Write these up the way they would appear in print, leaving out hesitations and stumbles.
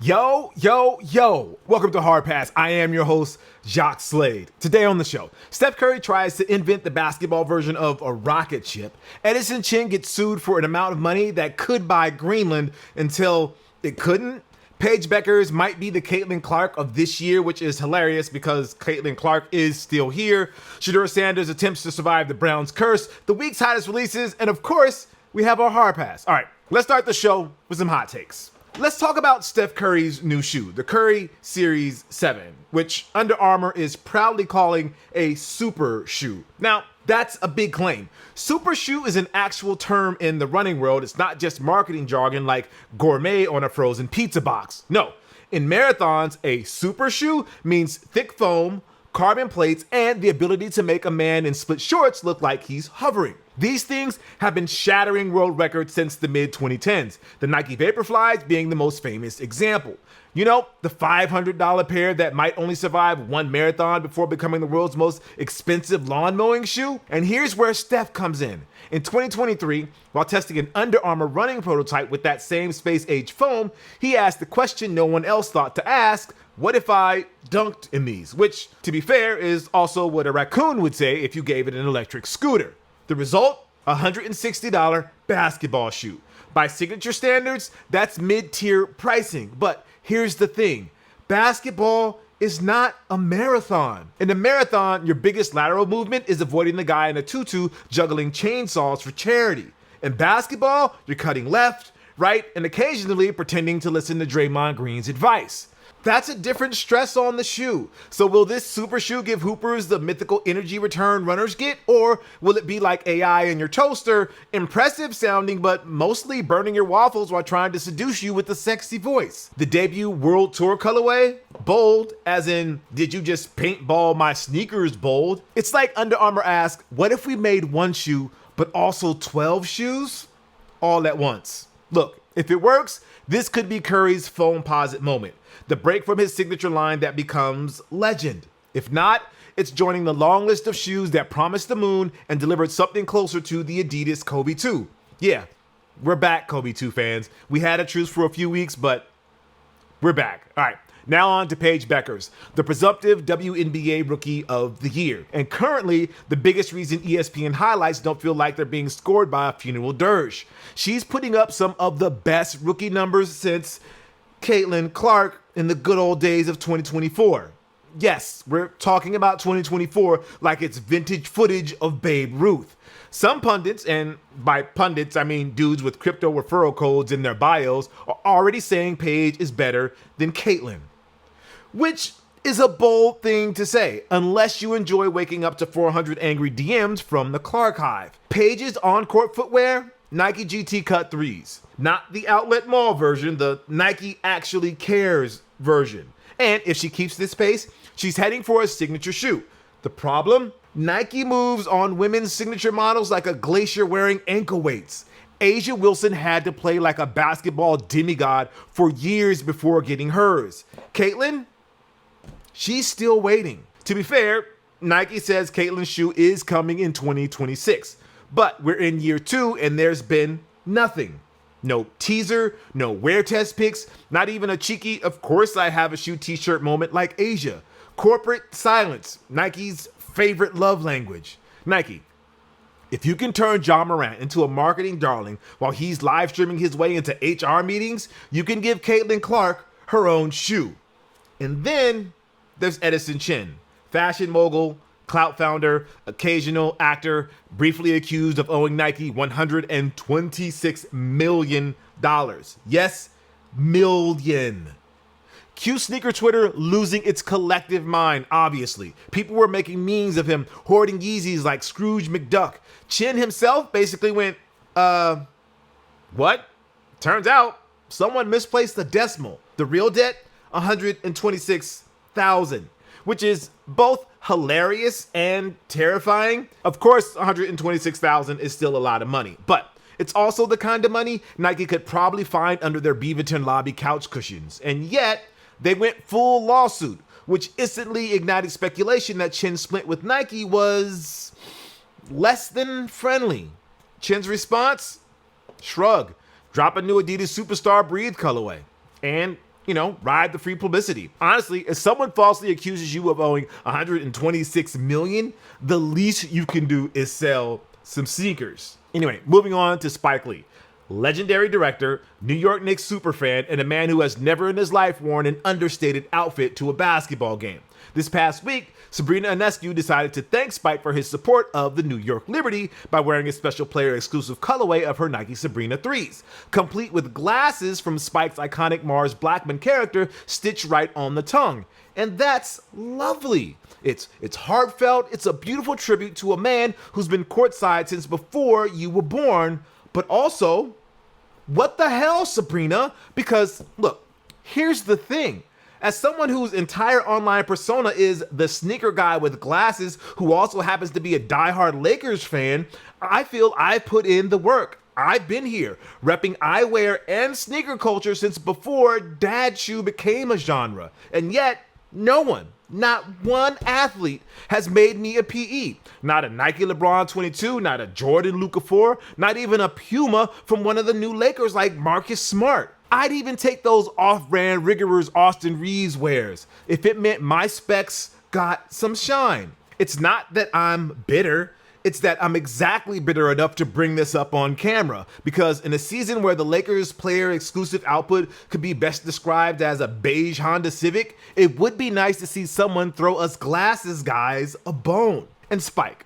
Yo, yo, yo. Welcome to Hard Pass. I am your host, Jacques Slade. Today on the show, Steph Curry tries to invent the basketball version of a rocket ship. Edison Chin gets sued for an amount of money that could buy Greenland until it couldn't. Paige Beckers might be the Caitlin Clark of this year, which is hilarious because Caitlin Clark is still here. Shedeur Sanders attempts to survive the Browns' curse, the week's hottest releases, and of course, we have our Hard Pass. All right, let's start the show with some hot takes. Let's talk about Steph Curry's new shoe, the Curry Series 7, which Under Armour is proudly calling a super shoe. Now, that's a big claim. Super shoe is an actual term in the running world. It's not just marketing jargon like gourmet on a frozen pizza box. No, in marathons, a super shoe means thick foam, carbon plates, and the ability to make a man in split shorts look like he's hovering. These things have been shattering world records since the mid-2010s, the Nike Vaporflies being the most famous example. You know, the $500 pair that might only survive one marathon before becoming the world's most expensive lawn mowing shoe? And here's where Steph comes in. In 2023, while testing an Under Armour running prototype with that same space-age foam, he asked the question no one else thought to ask: what if I dunked in these? Which, to be fair, is also what a raccoon would say if you gave it an electric scooter. The result? A $160 basketball shoe. By signature standards, that's mid-tier pricing. But here's the thing. Basketball is not a marathon. In a marathon, your biggest lateral movement is avoiding the guy in a tutu juggling chainsaws for charity. In basketball, you're cutting left, right, and occasionally pretending to listen to Draymond Green's advice. That's a different stress on the shoe. So will this super shoe give hoopers the mythical energy return runners get? Or will it be like AI in your toaster, impressive sounding but mostly burning your waffles while trying to seduce you with a sexy voice? The debut World Tour colorway? Bold, as in, did you just paintball my sneakers bold? It's like Under Armour asked, what if we made one shoe but also 12 shoes? All at once. Look, if it works, this could be Curry's foamposite moment. The break from his signature line that becomes legend. If not, it's joining the long list of shoes that promised the moon and delivered something closer to the Adidas Kobe 2. Yeah, we're back, Kobe 2 fans. We had a truce for a few weeks, but we're back. All right, now on to Paige Beckers, the presumptive WNBA Rookie of the Year. And currently, the biggest reason ESPN highlights don't feel like they're being scored by a funeral dirge. She's putting up some of the best rookie numbers since Caitlin Clark in the good old days of 2024. Yes, we're talking about 2024 like it's vintage footage of Babe Ruth. Some pundits, and by pundits I mean dudes with crypto referral codes in their bios, are already saying Paige is better than Caitlin. Which is a bold thing to say, unless you enjoy waking up to 400 angry DMs from the Clark Hive. Paige's on-court footwear? Nike GT Cut 3s. Not the outlet mall version, the Nike Actually Cares version. And if she keeps this pace, she's heading for a signature shoe. The problem? Nike moves on women's signature models like a glacier wearing ankle weights. A'ja Wilson had to play like a basketball demigod for years before getting hers. Caitlin? She's still waiting. To be fair, Nike says Caitlin's shoe is coming in 2026. But we're in year 2 and there's been nothing. No teaser, no wear test pics, not even a cheeky "of course I have a shoe" t-shirt moment like A'ja. Corporate silence, Nike's favorite love language. Nike, if you can turn John Morant into a marketing darling while he's live streaming his way into HR meetings, you can give Caitlin Clark her own shoe. And then there's Edison Chin, fashion mogul, clout founder, occasional actor, briefly accused of owing Nike $126 million. Yes, million. Q Sneaker Twitter losing its collective mind, obviously. People were making memes of him hoarding Yeezys like Scrooge McDuck. Chin himself basically went, what? Turns out someone misplaced the decimal. The real debt, $126,000, which is both hilarious and terrifying. Of course, $126,000 is still a lot of money, but it's also the kind of money Nike could probably find under their Beaverton lobby couch cushions. And yet, they went full lawsuit, which instantly ignited speculation that Chin's split with Nike was less than friendly. Chin's response? Shrug. Drop a new Adidas Superstar Breathe colorway. And ride the free publicity. Honestly, if someone falsely accuses you of owing $126 million, the least you can do is sell some sneakers. Anyway, moving on to Spike Lee. Legendary director, New York Knicks superfan, and a man who has never in his life worn an understated outfit to a basketball game. This past week, Sabrina decided to thank Spike for his support of the New York Liberty by wearing a special player-exclusive colorway of her Nike Sabrina 3s, complete with glasses from Spike's iconic Mars Blackman character stitched right on the tongue. And that's lovely. It's heartfelt, it's a beautiful tribute to a man who's been courtside since before you were born, but also, what the hell, Sabrina? Because, look, here's the thing. As someone whose entire online persona is the sneaker guy with glasses who also happens to be a diehard Lakers fan, I feel I've put in the work. I've been here, repping eyewear and sneaker culture since before dad shoe became a genre. And yet, no one, not one athlete has made me a PE. Not a Nike LeBron 22, not a Jordan Luka 4, not even a Puma from one of the new Lakers like Marcus Smart. I'd even take those off-brand rigorous Austin Reeves wears if it meant my specs got some shine. It's not that I'm bitter. It's that I'm exactly bitter enough to bring this up on camera, because in a season where the Lakers player exclusive output could be best described as a beige Honda Civic, it would be nice to see someone throw us glasses guys a bone. And Spike,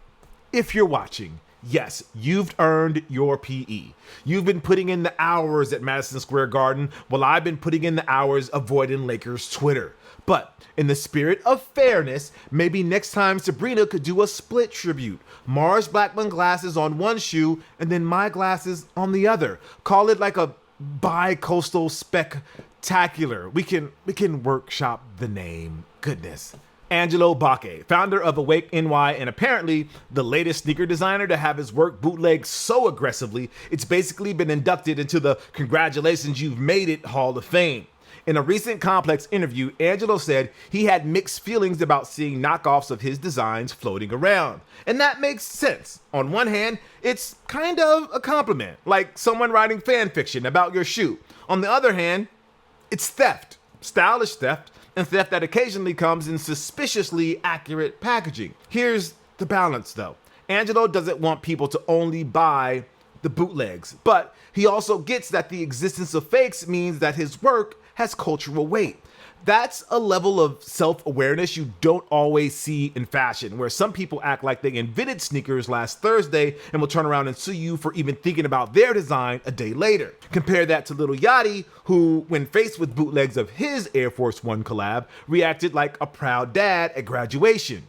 if you're watching, yes, you've earned your PE. You've been putting in the hours at Madison Square Garden while I've been putting in the hours avoiding Lakers Twitter. But in the spirit of fairness, maybe next time Sabrina could do a split tribute. Mars Blackman glasses on one shoe and then my glasses on the other. Call it like a bi-coastal spectacular. We can workshop the name. Goodness. Angelo Bacche, founder of Awake NY and apparently the latest sneaker designer to have his work bootlegged so aggressively, it's basically been inducted into the "Congratulations, you've made it" Hall of Fame. In a recent Complex interview, Angelo said he had mixed feelings about seeing knockoffs of his designs floating around. And that makes sense. On one hand, it's kind of a compliment, like someone writing fan fiction about your shoe. On the other hand, it's theft, stylish theft, and theft that occasionally comes in suspiciously accurate packaging. Here's the balance though. Angelo doesn't want people to only buy the bootlegs, but he also gets that the existence of fakes means that his work has cultural weight. That's a level of self-awareness you don't always see in fashion, where some people act like they invented sneakers last Thursday and will turn around and sue you for even thinking about their design a day later. Compare that to Lil Yachty, who, when faced with bootlegs of his Air Force One collab, reacted like a proud dad at graduation.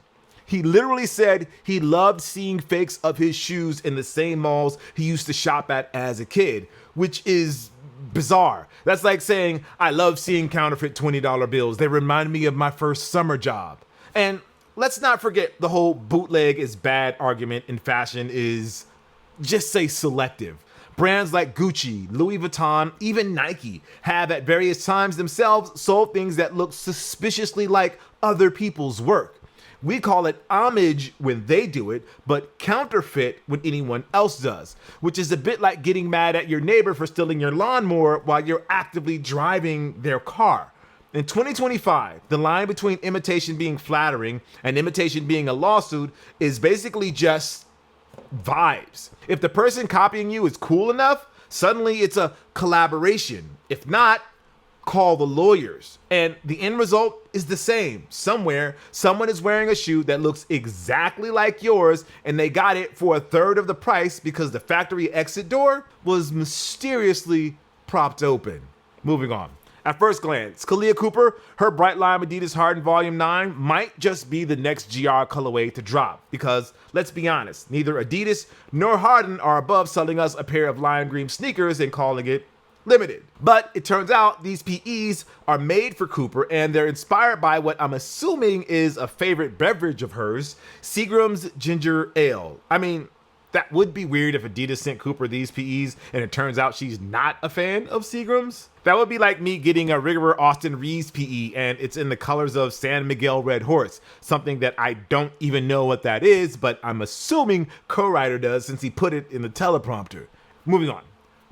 He literally said he loved seeing fakes of his shoes in the same malls he used to shop at as a kid, which is bizarre. That's like saying, I love seeing counterfeit $20 bills. They remind me of my first summer job. And let's not forget the whole bootleg is bad argument in fashion is, just say, selective. Brands like Gucci, Louis Vuitton, even Nike have at various times themselves sold things that look suspiciously like other people's work. We call it homage when they do it, but counterfeit when anyone else does, which is a bit like getting mad at your neighbor for stealing your lawnmower while you're actively driving their car. In 2025, the line between imitation being flattering and imitation being a lawsuit is basically just vibes. If the person copying you is cool enough, suddenly it's a collaboration. If not, call the lawyers. And the end result is the same. Somewhere, someone is wearing a shoe that looks exactly like yours and they got it for a third of the price because the factory exit door was mysteriously propped open. Moving on. At first glance, Kalia Cooper, her Bright Lime Adidas Harden Volume 9 might just be the next GR colorway to drop because, let's be honest, neither Adidas nor Harden are above selling us a pair of lime green sneakers and calling it limited. But it turns out these PEs are made for Cooper and they're inspired by what I'm assuming is a favorite beverage of hers, Seagram's Ginger Ale. I mean, that would be weird if Adidas sent Cooper these PEs and it turns out she's not a fan of Seagram's. That would be like me getting a regular Austin Reeves PE and it's in the colors of San Miguel Red Horse, something that I don't even know what that is, but I'm assuming co-writer does since he put it in the teleprompter. Moving on.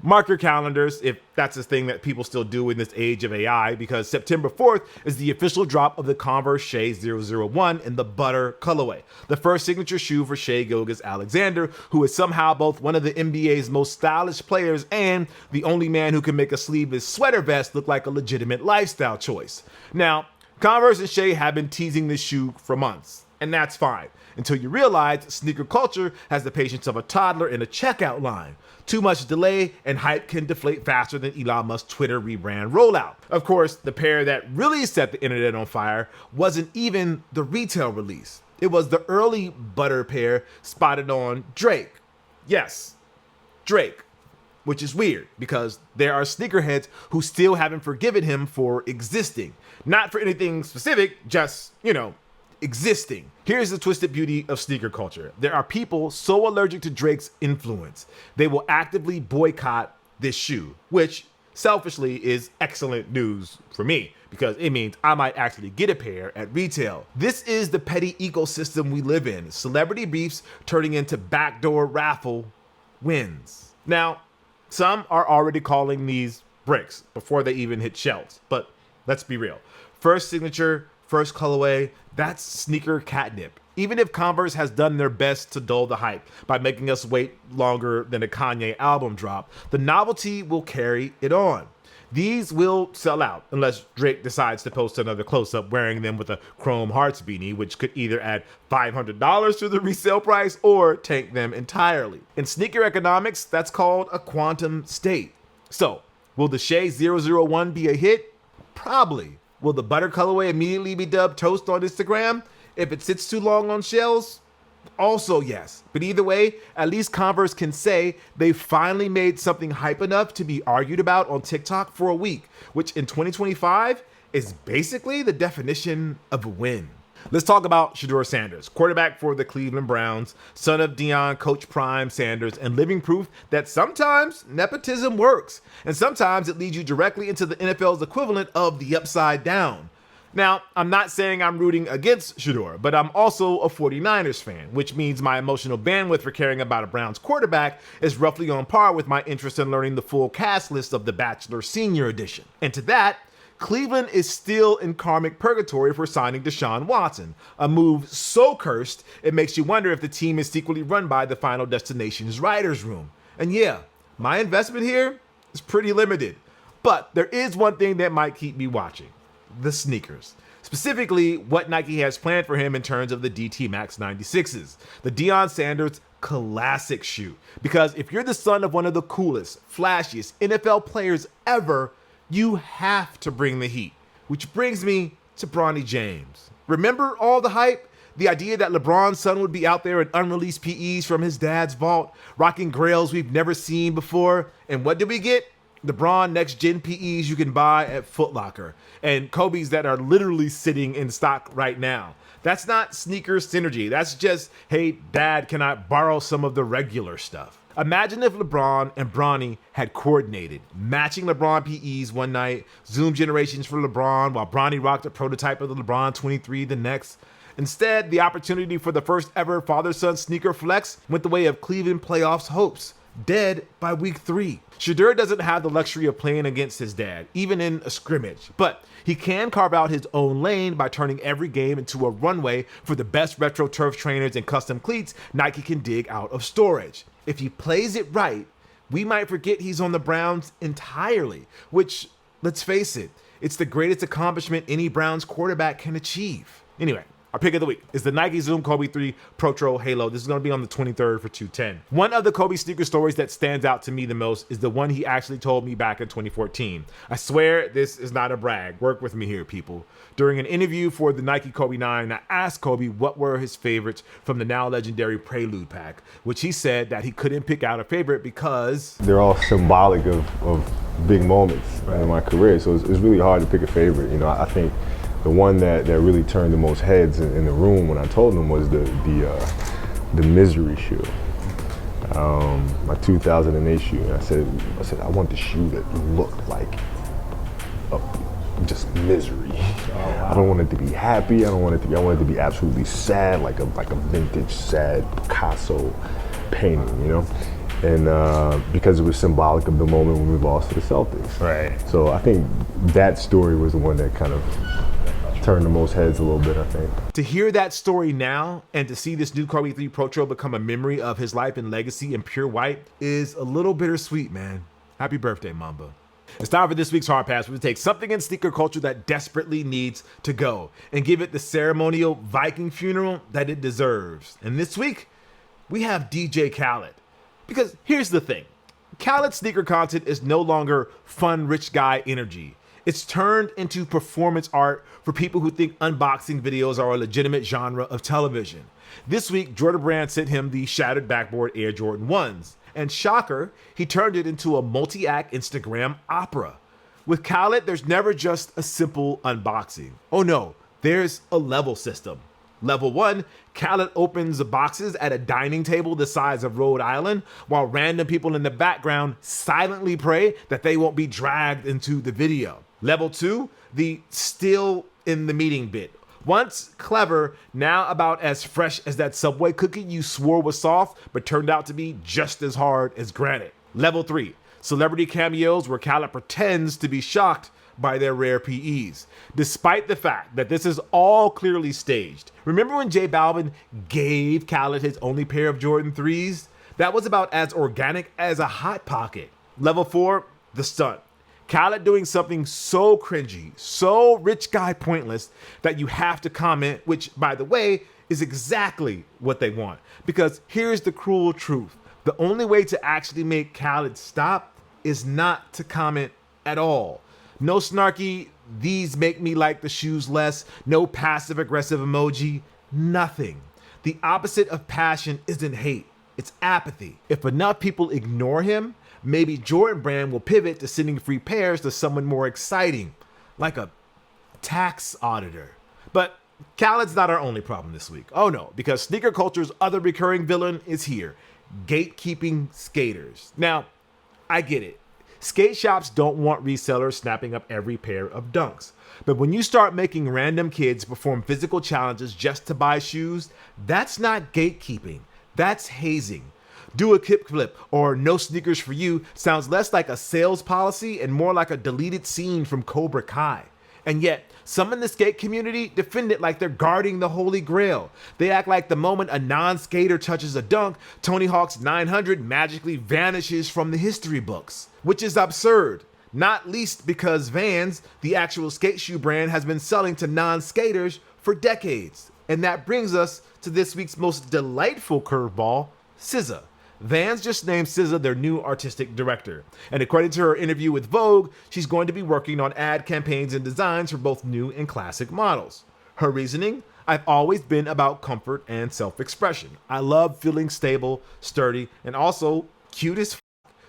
Mark your calendars, if that's a thing that people still do in this age of AI, because September 4th is the official drop of the Converse Shai 001 in the Butter colorway, the first signature shoe for Shai Gilgeous-Alexander, who is somehow both one of the NBA's most stylish players and the only man who can make a sleeveless sweater vest look like a legitimate lifestyle choice. Now, Converse and Shai have been teasing this shoe for months, and that's fine, until you realize sneaker culture has the patience of a toddler in a checkout line. Too much delay and hype can deflate faster than Elon Musk's Twitter rebrand rollout. Of course, the pair that really set the internet on fire wasn't even the retail release. It was the early Butter pair spotted on Drake. Yes, Drake. Which is weird because there are sneakerheads who still haven't forgiven him for existing. Not for anything specific, just, existing. Here's the twisted beauty of sneaker culture. There are people so allergic to Drake's influence, they will actively boycott this shoe, which selfishly is excellent news for me because it means I might actually get a pair at retail. This is the petty ecosystem we live in. Celebrity beefs turning into backdoor raffle wins. Now, some are already calling these bricks before they even hit shelves, but let's be real. First signature, first colorway, that's sneaker catnip. Even if Converse has done their best to dull the hype by making us wait longer than a Kanye album drop, the novelty will carry it on. These will sell out unless Drake decides to post another close-up wearing them with a Chrome Hearts beanie, which could either add $500 to the resale price or tank them entirely. In sneaker economics, that's called a quantum state. So, will the Shai 001 be a hit? Probably. Will the Butter colorway immediately be dubbed toast on Instagram? If it sits too long on shelves? Also yes, but either way, at least Converse can say they finally made something hype enough to be argued about on TikTok for a week, which in 2025 is basically the definition of a win. Let's talk about Shedeur Sanders, quarterback for the Cleveland Browns, son of Deion, Coach Prime Sanders, and living proof that sometimes nepotism works, and sometimes it leads you directly into the NFL's equivalent of the upside down. Now, I'm not saying I'm rooting against Shedeur, but I'm also a 49ers fan, which means my emotional bandwidth for caring about a Browns quarterback is roughly on par with my interest in learning the full cast list of The Bachelor Senior Edition. And to that, Cleveland is still in karmic purgatory for signing Deshaun Watson, a move so cursed it makes you wonder if the team is secretly run by the Final Destination's writer's room. And yeah, my investment here is pretty limited, but there is one thing that might keep me watching. The sneakers. Specifically, what Nike has planned for him in terms of the DT Max 96s, the Deion Sanders classic shoe. Because if you're the son of one of the coolest, flashiest NFL players ever, you have to bring the heat. Which brings me to Bronny James. Remember all the hype? The idea that LeBron's son would be out there in unreleased PEs from his dad's vault, rocking grails we've never seen before. And what did we get? LeBron next-gen PEs you can buy at Foot Locker, and Kobe's that are literally sitting in stock right now. That's not sneaker synergy. That's just, hey, Dad, can I borrow some of the regular stuff? Imagine if LeBron and Bronny had coordinated, matching LeBron PEs one night, Zoom generations for LeBron, while Bronny rocked a prototype of the LeBron 23 the next. Instead, the opportunity for the first ever father-son sneaker flex went the way of Cleveland playoffs hopes, dead by week 3. Shedeur doesn't have the luxury of playing against his dad, even in a scrimmage, but he can carve out his own lane by turning every game into a runway for the best retro turf trainers and custom cleats Nike can dig out of storage. If he plays it right, we might forget he's on the Browns entirely, which, let's face it, it's the greatest accomplishment any Browns quarterback can achieve. Anyway, our pick of the week is the Nike Zoom Kobe 3 Protro Halo. This is going to be on the 23rd for $210. One of the Kobe sneaker stories that stands out to me the most is the one he actually told me back in 2014. I swear this is not a brag. Work with me here, people. During an interview for the Nike Kobe 9, I asked Kobe what were his favorites from the now legendary Prelude pack, which he said that he couldn't pick out a favorite because they're all symbolic of big moments in my career. So it's really hard to pick a favorite. I think the one that really turned the most heads in the room when I told them was the Misery shoe, my 2008 shoe. And I said I want the shoe that looked like just misery. Oh, wow. I don't want it to be happy. I want it to be absolutely sad, like a vintage sad Picasso painting, because it was symbolic of the moment when we lost to the Celtics. Right. So I think that story was the one that kind of turned the most heads a little bit, I think. To hear that story now and to see this new Kobe 3 Pro Trail become a memory of his life and legacy in pure white is a little bittersweet, man. Happy birthday, Mamba. It's time for this week's Hard Pass. We're going to take something in sneaker culture that desperately needs to go and give it the ceremonial Viking funeral that it deserves. And this week, we have DJ Khaled. Because here's the thing. Khaled's sneaker content is no longer fun rich guy energy. It's turned into performance art for people who think unboxing videos are a legitimate genre of television. This week, Jordan Brand sent him the shattered backboard Air Jordan 1s. And shocker, he turned it into a multi-act Instagram opera. With Khaled, there's never just a simple unboxing. Oh no, there's a level system. Level 1, Khaled opens the boxes at a dining table the size of Rhode Island, while random people in the background silently pray that they won't be dragged into the video. Level 2, the still in the meeting bit. Once clever, now about as fresh as that Subway cookie you swore was soft, but turned out to be just as hard as granite. Level 3, celebrity cameos where Khaled pretends to be shocked by their rare PEs, despite the fact that this is all clearly staged. Remember when J Balvin gave Khaled his only pair of Jordan 3s? That was about as organic as a Hot Pocket. Level 4, the stunt. Khaled doing something so cringy, so rich guy pointless that you have to comment, which, by the way, is exactly what they want. Because here's the cruel truth. The only way to actually make Khaled stop is not to comment at all. No snarky, these make me like the shoes less, no passive aggressive emoji, nothing. The opposite of passion isn't hate, it's apathy. If enough people ignore him, maybe Jordan Brand will pivot to sending free pairs to someone more exciting, like a tax auditor. But Khaled's not our only problem this week. Oh no, because sneaker culture's other recurring villain is here, GateKeeping Skaters. Now, I get it. Skate shops don't want resellers snapping up every pair of dunks. But when you start making random kids perform physical challenges just to buy shoes, that's not gatekeeping, that's hazing. Do a kickflip or no sneakers for you sounds less like a sales policy and more like a deleted scene from Cobra Kai. And yet, some in the skate community defend it like they're guarding the Holy Grail. They act like the moment a non-skater touches a dunk, Tony Hawk's 900 magically vanishes from the history books. Which is absurd, not least because Vans, the actual skate shoe brand, has been selling to non-skaters for decades. And that brings us to this week's most delightful curveball, SZA. Vans just named SZA their new artistic director. And according to her interview with Vogue, she's going to be working on ad campaigns and designs for both new and classic models. Her reasoning? I've always been about comfort and self-expression. I love feeling stable, sturdy, and also cute as f***,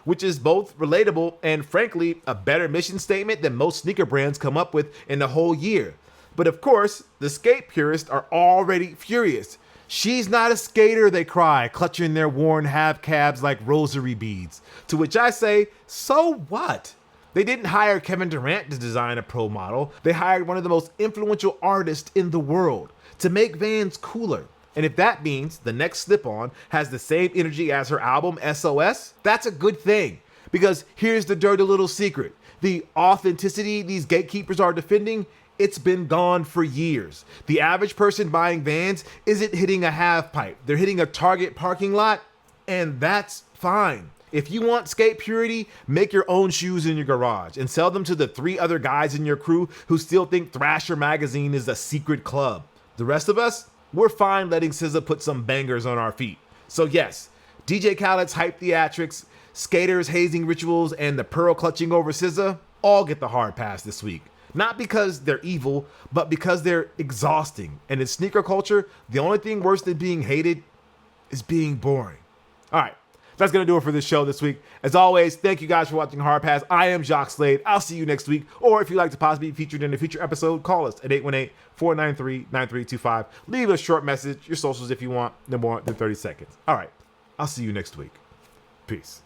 which is both relatable and frankly a better mission statement than most sneaker brands come up with in the whole year. But of course, the skate purists are already furious. She's not a skater, they cry, clutching their worn half-cabs like rosary beads. To which I say, so what? They didn't hire Kevin Durant to design a pro model. They hired one of the most influential artists in the world to make Vans cooler. And if that means the next slip-on has the same energy as her album SOS, that's a good thing. Because here's the dirty little secret. The authenticity these gatekeepers are defending, it's been gone for years. The average person buying Vans isn't hitting a half pipe. They're hitting a Target parking lot, and that's fine. If you want skate purity, make your own shoes in your garage and sell them to the 3 other guys in your crew who still think Thrasher magazine is a secret club. The rest of us, we're fine letting SZA put some bangers on our feet. So yes, DJ Khaled's hype theatrics, skaters hazing rituals, and the pearl clutching over SZA all get the hard pass this week. Not because they're evil, but because they're exhausting. And in sneaker culture, the only thing worse than being hated is being boring. All right, that's going to do it for this show this week. As always, thank you guys for watching Hard Pass. I am Jacques Slade. I'll see you next week. Or if you'd like to possibly be featured in a future episode, call us at 818-493-9325. Leave a short message, your socials if you want, no more than 30 seconds. All right, I'll see you next week. Peace.